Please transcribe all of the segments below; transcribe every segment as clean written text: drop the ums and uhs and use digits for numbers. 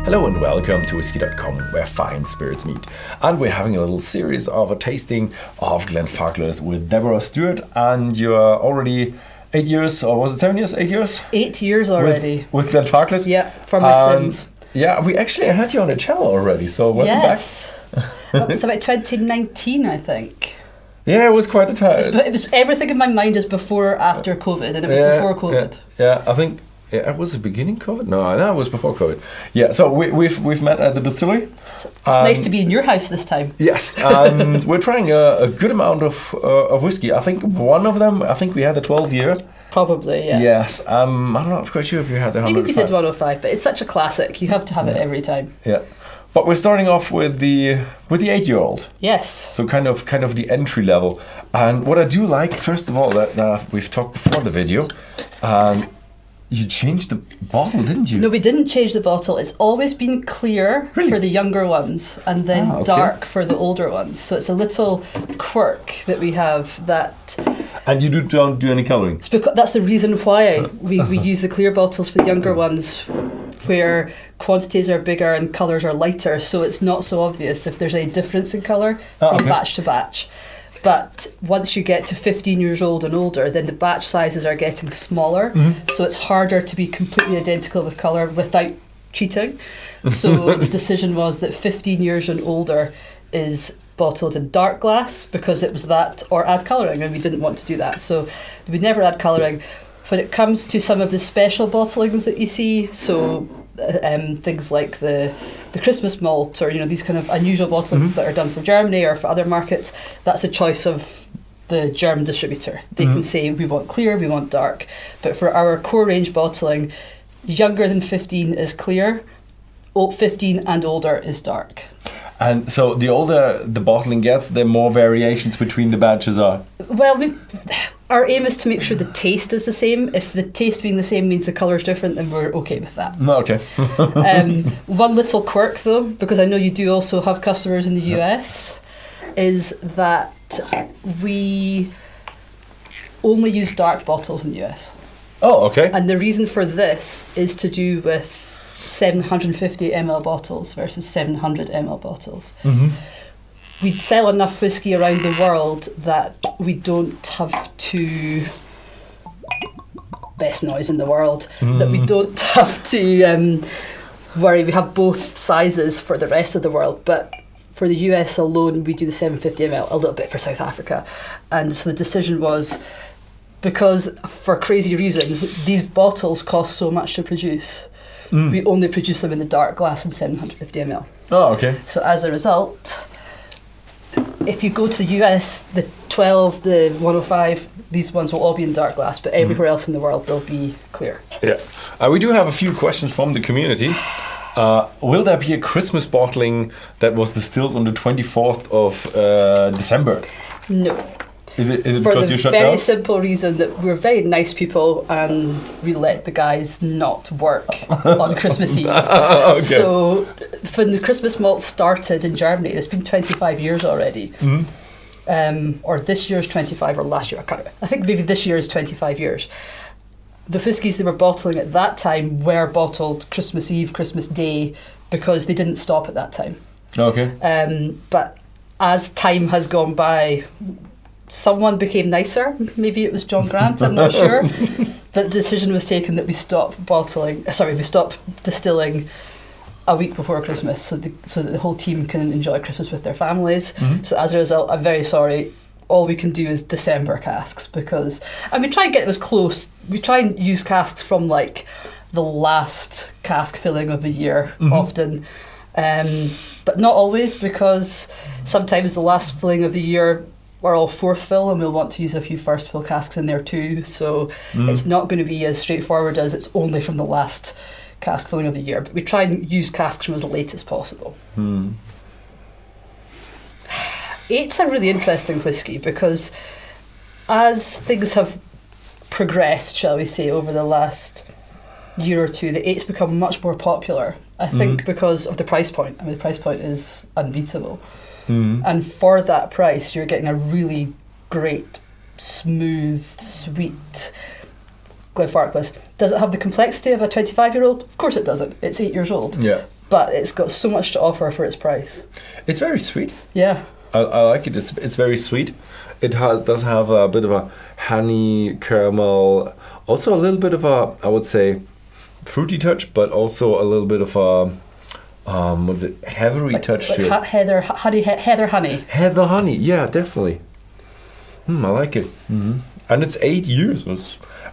Hello and welcome to Whisky.com, where fine spirits meet. And we're having a little series of a tasting of Glenfarclas with Deborah Stewart. And you're already 8 years, or was it 7 years? 8 years? 8 years already. With Glenfarclas? Yeah, from my sins. Yeah, we actually had you on the channel already, so welcome yes. That was about 2019, I think. Yeah, it was quite a time. It was everything in my mind is before, after COVID, and it was before COVID. Yeah, I think. Yeah, it was the beginning COVID? No, it was before COVID. Yeah, so we've met at the distillery. It's nice to be in your house this time. Yes, and we're trying a good amount of whiskey. I think one of them, we had a 12-year. Probably, yeah. Yes, I'm not quite sure if you had the 105. Maybe we did 105, but it's such a classic. You have to have it every time. Yeah, but we're starting off with the 8-year-old. Yes. So kind of the entry level. And what I do like, first of all, that we've talked before the video, you changed the bottle, didn't you? No, we didn't change the bottle. It's always been clear for the younger ones and then dark for the older ones. So it's a little quirk that we have that... And you don't do any colouring? It's because that's the reason why we use the clear bottles for the younger ones, where quantities are bigger and colours are lighter, so it's not so obvious if there's any difference in colour from batch to batch. But once you get to 15 years old and older, then the batch sizes are getting smaller. So it's harder to be completely identical with colour without cheating. So the decision was that 15 years and older is bottled in dark glass because it was that, or add colouring, and we didn't want to do that. So we never add colouring. When it comes to some of the special bottlings that you see, so things like the Christmas malt, or these kind of unusual bottlings that are done for Germany or for other markets, that's a choice of the German distributor. They can say we want clear, we want dark. But for our core range bottling, younger than 15 is clear, 15 and older is dark. And so the older the bottling gets, the more variations between the batches are? Well, our aim is to make sure the taste is the same. If the taste being the same means the colour is different, then we're okay with that. Okay. One little quirk though, because I know you do also have customers in the US, is that we only use dark bottles in the US. Oh, okay. And the reason for this is to do with 750 ml bottles versus 700 ml bottles. We sell enough whiskey around the world that we don't have to, best noise in the world, that we don't have to worry. We have both sizes for the rest of the world, but for the US alone, we do the 750 ml, a little bit for South Africa. And so the decision was, because for crazy reasons, these bottles cost so much to produce, we only produce them in the dark glass in 750 ml. Oh, okay. So as a result, if you go to the US, the 12, the 105, these ones will all be in dark glass, but everywhere else in the world they'll be clear. Yeah. We do have a few questions from the community. Will there be a Christmas bottling that was distilled on the 24th of December? No. Is it for because the you shut down? very simple reason that we're very nice people and we let the guys not work on Christmas Eve. Okay. So when the Christmas malt started in Germany, it's been 25 years already. Or this year's 25 or last year, I can't remember. I think maybe this year is 25 years. The whiskies they were bottling at that time were bottled Christmas Eve, Christmas Day, because they didn't stop at that time. Okay. But as time has gone by, someone became nicer. Maybe it was John Grant, I'm not sure. But the decision was taken that we stop distilling a week before Christmas so that the whole team can enjoy Christmas with their families. So as a result, I'm very sorry, all we can do is December casks, and we try and get it as close. We try and use casks from like the last cask filling of the year often. But not always, because sometimes the last filling of the year are all fourth fill and we'll want to use a few first fill casks in there too. So it's not going to be as straightforward as it's only from the last cask filling of the year. But we try and use casks from as late as possible. It's a really interesting whiskey because as things have progressed, shall we say, over the last year or two, the 8's become much more popular. I think because of the price point. I mean, the price point is unbeatable. And for that price, you're getting a really great, smooth, sweet Glenfarclas. Does it have the complexity of a 25-year-old? Of course it doesn't. It's 8 years old. Yeah. but it's got so much to offer for its price. It's very sweet. Yeah. I like it. It's very sweet. It does have a bit of a honey caramel, also a little bit of a, I would say, fruity touch, but also a little bit of a what is it, heathery touch to it. Heather honey. Heather honey, yeah, definitely. I like it. And it's 8 years.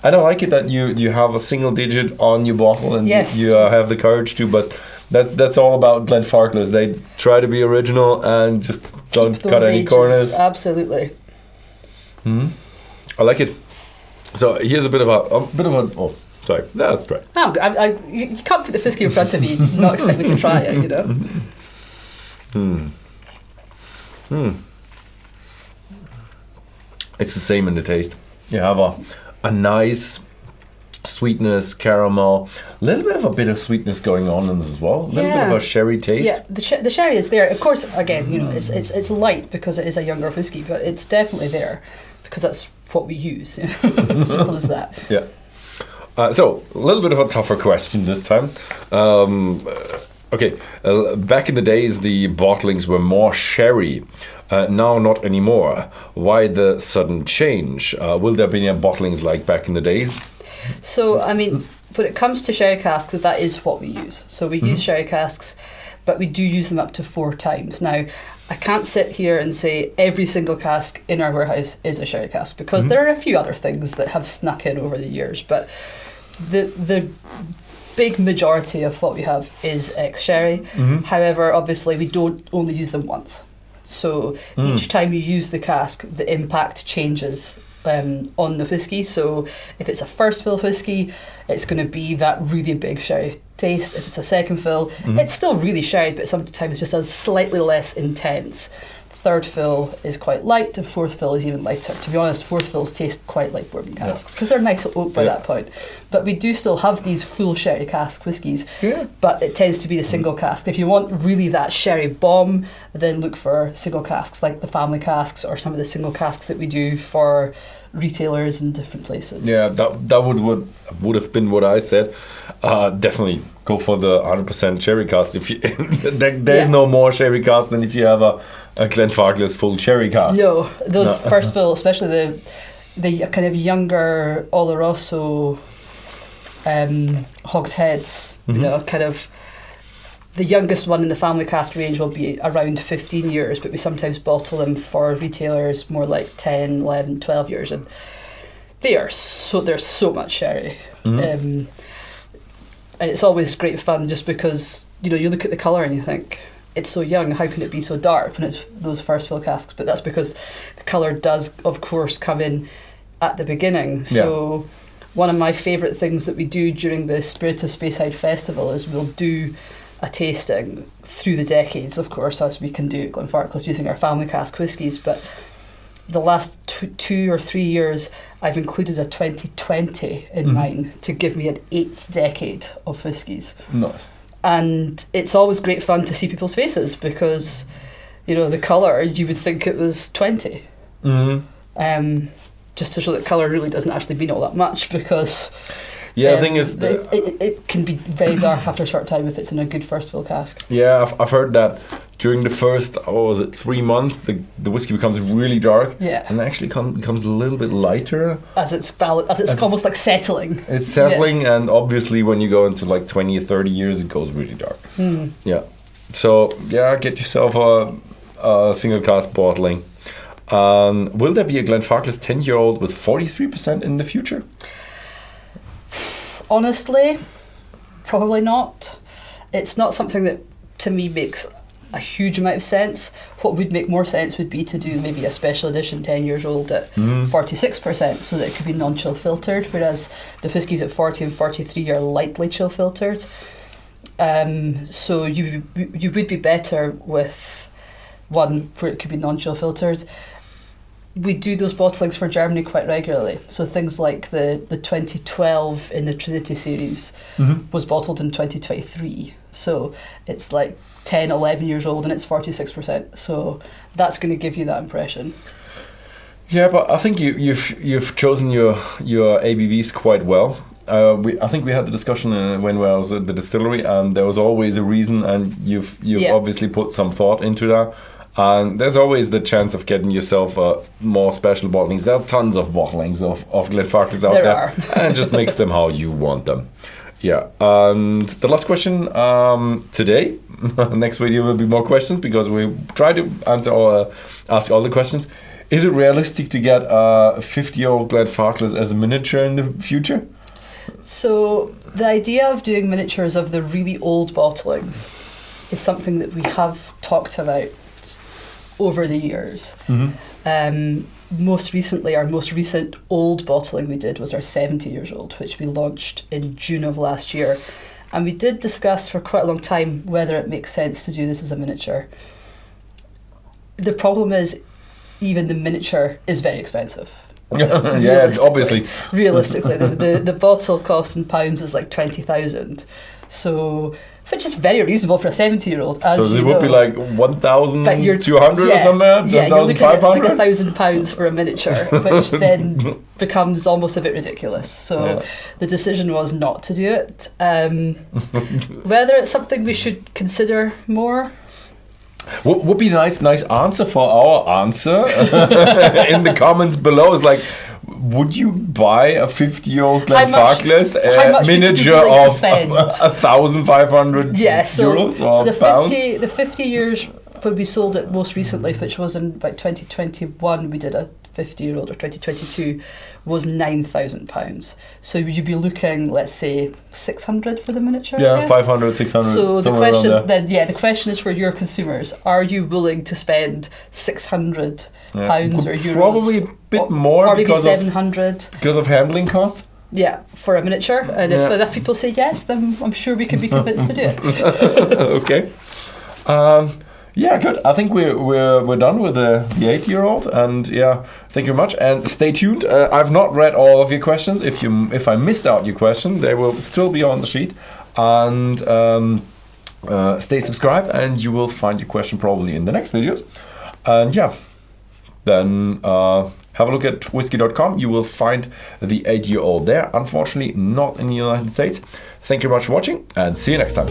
And I like it that you have a single digit on your bottle, and you have the courage to. But that's all about Glenfarclas. They try to be original and just don't cut any corners. Absolutely. I like it. So here's a bit of a. Oh, sorry, that's right. You can't put the whiskey in front of me, not expect me to try it. You know. It's the same in the taste. You have a nice sweetness, caramel, a little bit of a bit of sweetness going on in this as well. A little bit of a sherry taste. Yeah, the sherry is there. Of course, again, you know, it's light because it is a younger whiskey, but it's definitely there because that's what we use. Simple as that. Yeah. So a little bit of a tougher question this time. Back in the days, the bottlings were more sherry. Now, not anymore. Why the sudden change? Will there be any bottlings like back in the days? So, I mean, when it comes to sherry casks, that is what we use. So we use sherry casks, but we do use them up to 4 times. Now, I can't sit here and say every single cask in our warehouse is a sherry cask because there are a few other things that have snuck in over the years, but the big majority of what we have is ex-sherry. However, obviously, we don't only use them once. So each time you use the cask, the impact changes on the whiskey. So if it's a first fill whiskey, it's going to be that really big sherry taste. If it's a second fill, it's still really sherry, but sometimes just a slightly less intense. Third fill is quite light, and fourth fill is even lighter. To be honest, fourth fills taste quite like bourbon casks because they're nice oak by that point. But we do still have these full sherry cask whiskies, but it tends to be the single cask. If you want really that sherry bomb, then look for single casks like the family casks or some of the single casks that we do for retailers in different places. Yeah, that would have been what I said. Definitely go for the 100% sherry cask. If you, there's no more sherry cask than if you have a Glenfarclas full sherry cask. No, those first fill, especially the kind of younger Oloroso hogsheads, you know, kind of the youngest one in the family cask range will be around 15 years, but we sometimes bottle them for retailers more like 10, 11, 12 years, and there's so much sherry. And it's always great fun just because, you know, you look at the colour and you think, it's so young, how can it be so dark when it's those first fill casks? But that's because the colour does, of course, come in at the beginning. So one of my favourite things that we do during the Spirit of Speyside Festival is we'll do a tasting through the decades, of course, as we can do at Glenfarclas using our family cask whiskies. But the last 2 or 3 years, I've included a 2020 in mine to give me an 8th decade of whiskies. Nice. And it's always great fun to see people's faces because, you know, the colour, you would think it was 20. Just to show that colour really doesn't actually mean all that much because the thing is it can be very dark after a short time if it's in a good first fill cask. Yeah, I've heard that during the first 3 months the whiskey becomes really dark, and actually becomes a little bit lighter as it's almost like settling. It's settling, and obviously when you go into like 20 or 30 years, it goes really dark. So get yourself a single cask bottling. Will there be a Glenfarclas 10-year-old with 43% in the future? Honestly, probably not. It's not something that, to me, makes a huge amount of sense. What would make more sense would be to do maybe a special edition 10 years old at 46%, so that it could be non-chill filtered, whereas the whiskies at 40 and 43 are lightly chill filtered. So you would be better with one where it could be non-chill filtered. We do those bottlings for Germany quite regularly. So things like the 2012 in the Trinity series was bottled in 2023. So it's like 10, 11 years old and it's 46%. So that's going to give you that impression. Yeah, but I think you've chosen your ABVs quite well. I think we had the discussion when I was at the distillery, and there was always a reason, and you've obviously put some thought into that. And there's always the chance of getting yourself more special bottlings. There are tons of bottlings of Glenfarclas out there, and just mix them how you want them. Yeah, and the last question today. Next video will be more questions because we try to answer or ask all the questions. Is it realistic to get a 50-year-old Glenfarclas as a miniature in the future? So the idea of doing miniatures of the really old bottlings is something that we have talked about over the years. Most recently, our most recent old bottling we did was our 70 years old, which we launched in June of last year. And we did discuss for quite a long time whether it makes sense to do this as a miniature. The problem is, even the miniature is very expensive. Yeah, obviously. Realistically, the bottle cost in pounds is like 20,000. So, which is very reasonable for a 70-year-old. So it would be like 1,200 or something? Yeah, you're looking at like £1,000 for a miniature, which then becomes almost a bit ridiculous. So the decision was not to do it. Whether it's something we should consider more. What would be a nice answer for our answer in the comments below is like, would you buy a 50-year-old Glenfarclas miniature of 1,500 euros or pounds? The 50 years when we sold it most recently, which was in about 2021, we did a 50-year-old, or 2022, was £9,000. So you'd be looking, let's say, 600 for the miniature. Yeah, 500, 600. So the question is for your consumers: are you willing to spend £600 or euros? Probably a bit more, or maybe 700 because of handling costs. Yeah, for a miniature. And if people say yes, then I'm sure we could be convinced to do it. Okay. Yeah, good. I think we're done with the 8-year-old, and yeah, thank you very much. And stay tuned. I've not read all of your questions. If I missed out your question, they will still be on the sheet. And stay subscribed, and you will find your question probably in the next videos. And yeah, then have a look at Whisky.com. You will find the 8-year-old there. Unfortunately, not in the United States. Thank you very much for watching, and see you next time.